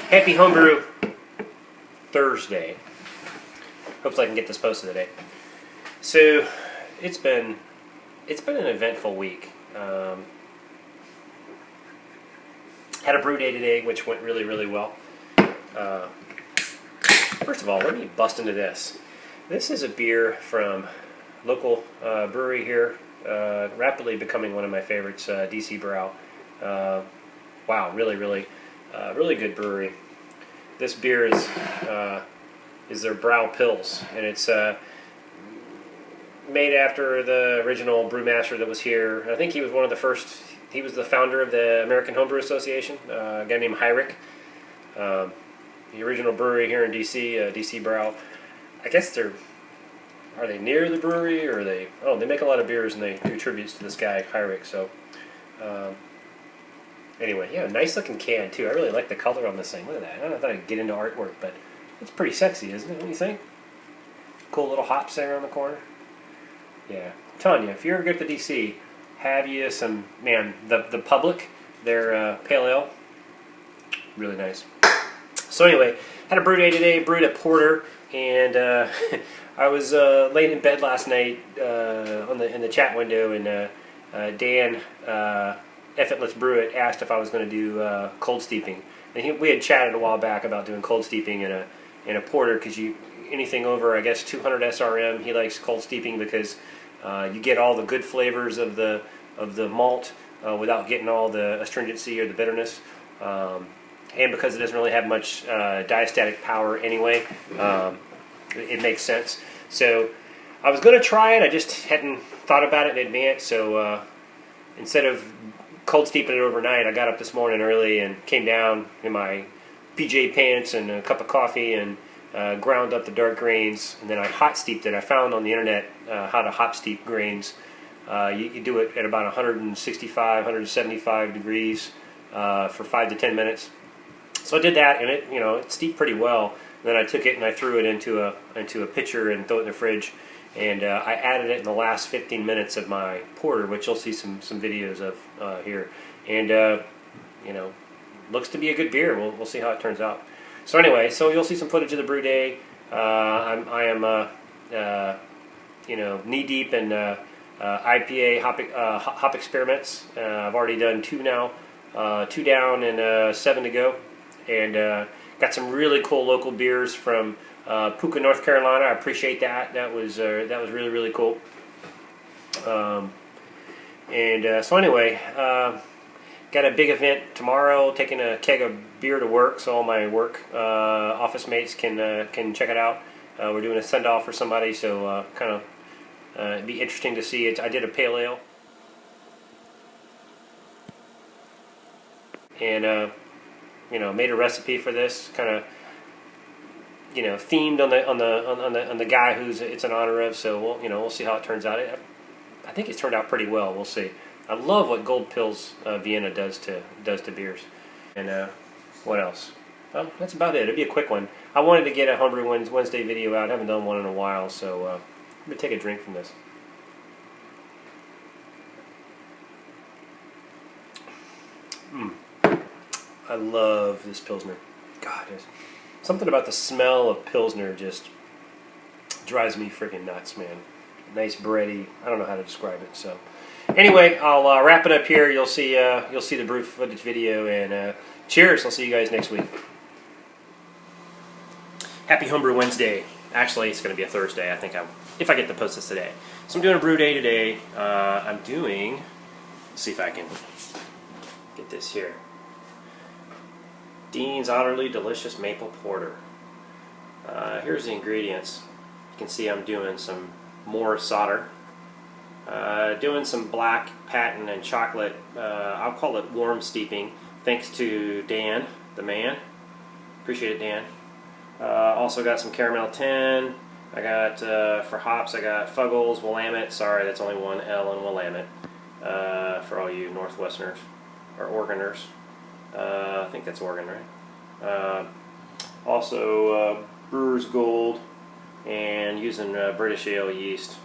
Happy Homebrew Thursday. Hopefully I can get this posted today. So it's been an eventful week. Had a brew day today, which went really well. First of all, let me bust into this. This is a beer from local brewery here, rapidly becoming one of my favorites, DC Brow. Wow, really good brewery. This beer is their Brow Pils, and it's made after the original brewmaster that was here. I think he was one of the first. He was the founder of the American Homebrew Association, a guy named Hyrick. The original brewery here in DC, DC Brow. I guess are they near the brewery, or are they? Oh, they make a lot of beers and they do tributes to this guy Hyrick. So, anyway, yeah, nice looking can too. I really like the color on this thing. Look at that. I don't know if I'd get into artwork, but it's pretty sexy, isn't it? What do you think? Cool little hops there on the corner. Yeah, I'm telling you, if you ever get to DC, have you some, man, the Public, their pale ale, really nice. So anyway, had a brew day today, brewed a porter, and I was laying in bed last night in the chat window, and Dan, Let's Brew It, asked if I was going to do cold steeping. And we had chatted a while back about doing cold steeping in a porter, because anything over, I guess, 200 SRM, he likes cold steeping because you get all the good flavors of the malt without getting all the astringency or the bitterness, and because it doesn't really have much diastatic power anyway, it makes sense. So I was going to try it, I just hadn't thought about it in advance, so instead of cold steeping it overnight, I got up this morning early and came down in my PJ pants and a cup of coffee and ground up the dark grains, and then I hot steeped it. I found on the internet how to hot steep grains. You do it at about 165, 175 degrees for 5 to 10 minutes. So I did that, and it steeped pretty well. And then I took it and I threw it into a pitcher and threw it in the fridge. And I added it in the last 15 minutes of my porter, which you'll see some videos of here. And looks to be a good beer. We'll see how it turns out. So anyway, so you'll see some footage of the brew day. I am knee deep in IPA hop experiments. I've already done 2 now, 2 down and 7 to go, and got some really cool local beers from Puka, North Carolina. I appreciate that. That was really cool. So anyway, got a big event tomorrow. Taking a keg of beer to work, so all my work office mates can check it out. We're doing a send off for somebody, so kind of it'd be interesting to see it. I did a pale ale, and made a recipe for this, kind of themed on the guy who's it's in honor of. So we'll see how it turns out. I think it's turned out pretty well. We'll see. I love what Gold Pils Vienna does to beers. And what else? Well, that's about it. It'll be a quick one. I wanted to get a Homebrew Wednesday video out. I haven't done one in a while, so I'm going to take a drink from this. I love this Pilsner. God, there's something about the smell of Pilsner just drives me freaking nuts, man. Nice bready. I don't know how to describe it. So anyway, I'll wrap it up here. You'll see the brew footage video, and cheers. I'll see you guys next week. Happy Homebrew Wednesday. Actually, it's going to be a Thursday. I think if I get to post this today. So I'm doing a brew day today. Let's see if I can get this here. Dean's Utterly Delicious Maple Porter. Here's the ingredients. You can see I'm doing some more solder. Doing some black patent and chocolate. I'll call it warm steeping. Thanks to Dan, the man. Appreciate it, Dan. Also got some caramel 10. I got, for hops, I got Fuggles, Willamette. Sorry, that's only one L in Willamette. For all you Northwesterners, or Oregoners. I think that's Oregon, right? Also, Brewer's Gold, and using British Ale yeast.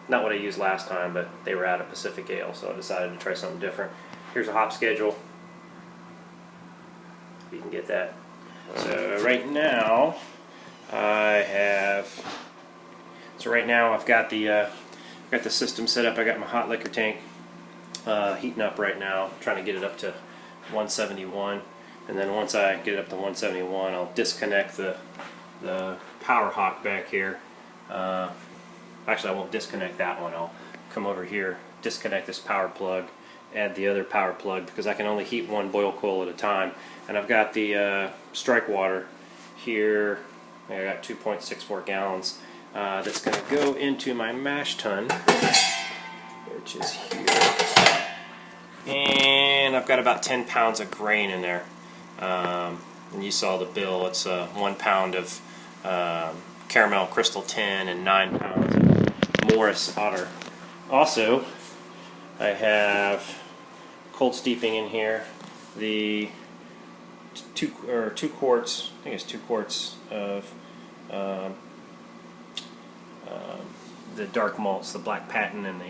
Not what I used last time, but they were out of Pacific Ale, so I decided to try something different. Here's a hop schedule. you can get that. So right now I've got the system set up. I got my hot liquor tank heating up right now, trying to get it up to 171, and then once I get it up to 171, I'll disconnect the power hawk back here. Actually, I won't disconnect that one. I'll come over here, disconnect this power plug, add the other power plug, because I can only heat one boil coil at a time. And I've got the strike water here. I got 2.64 gallons. That's going to go into my mash tun, which is here. And I've got about 10 pounds of grain in there. And you saw the bill. It's 1 pound of caramel crystal tin and 9 pounds of Morris otter. Also, I have cold steeping in here. The two quarts, I think it's 2 quarts of the dark malts, the black patent and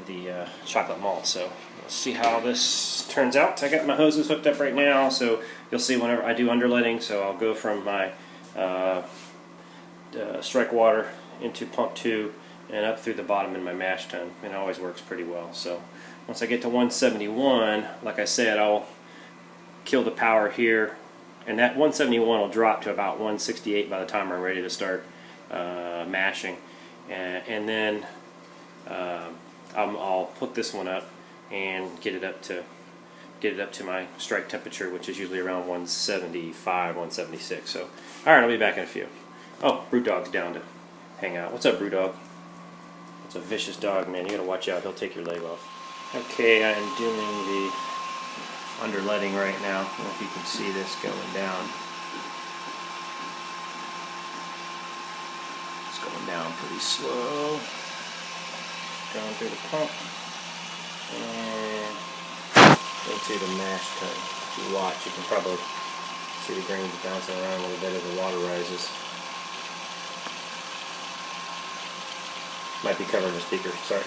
the chocolate malt. So we'll see how this turns out. I got my hoses hooked up right now, so you'll see whenever I do underletting. So I'll go from my strike water into pump 2 and up through the bottom in my mash tun. It always works pretty well. So once I get to 171, like I said, I'll kill the power here, and that 171 will drop to about 168 by the time I'm ready to start mashing, and then I'll hook this one up and get it up to my strike temperature, which is usually around 175, 176. So, all right, I'll be back in a few. Oh, BrewDog's down to hang out. What's up, BrewDog? It's a vicious dog, man. You gotta watch out. He'll take your leg off. Okay, I am doing the underletting right now. I don't know if you can see this going down. It's going down pretty slow. Going through the pump and into the mash tun. If you watch, you can probably see the grains bouncing around a little bit as the water rises. Might be covering the speaker, sorry.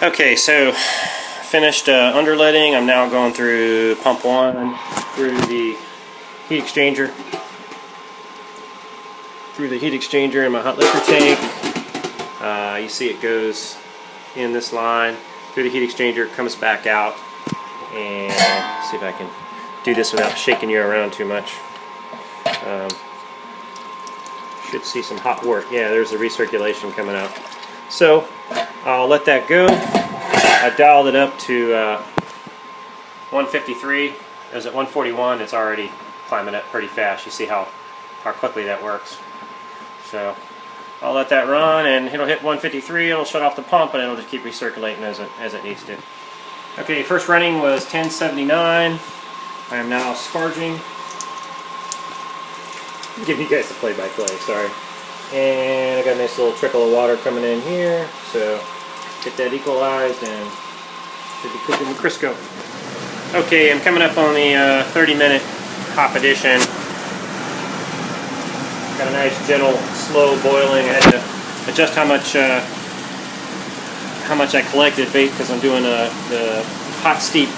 Okay, so finished underletting. I'm now going through pump 1, through the heat exchanger, in my hot liquor tank. You see it goes in this line through the heat exchanger, comes back out, and see if I can do this without shaking you around too much. Should see some hot work. Yeah, there's the recirculation coming out. So I'll let that go. I dialed it up to 153. It was at 141. It's already climbing up pretty fast. You see how quickly that works. So I'll let that run, and it'll hit 153. It'll shut off the pump, and it'll just keep recirculating as it needs to. Okay, first running was 1079. I am now sparging. I'll give you guys the play-by-play. Sorry. And I got a nice little trickle of water coming in here, so get that equalized and should be cooking the Crisco. Okay, I'm coming up on the 30-minute hop addition. Got a nice gentle, slow boiling. I had to adjust how much I collected because I'm doing the hot steep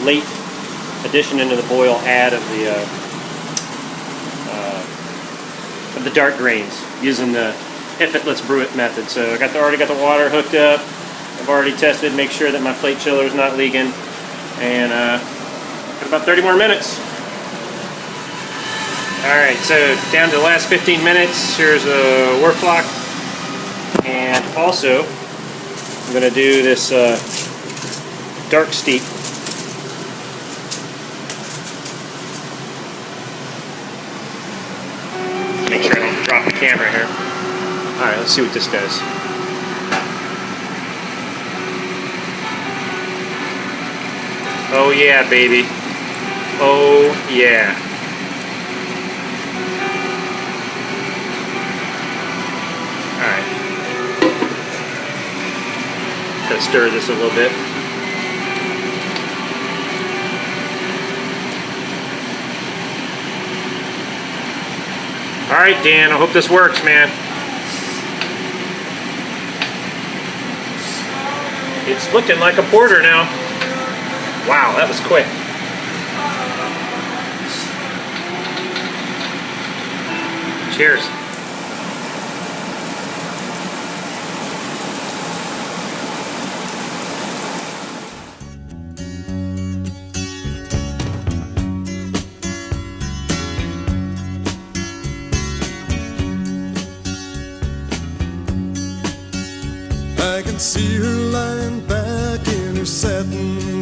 late addition into the boil add of the dark grains using the if it let's brew it method. So I already got the water hooked up. I've already tested, make sure that my plate chiller is not leaking, and got about 30 more minutes. Alright, so down to the last 15 minutes. Here's a work clock, and also I'm going to do this dark steep. Make sure I don't drop the camera here. Alright, let's see what this does. Oh yeah, baby. Oh yeah. Alright. Gotta stir this a little bit. right, Dan, I hope this works, man. It's looking like a porter now. Wow, that was quick. Cheers. I can see her lying back in her satin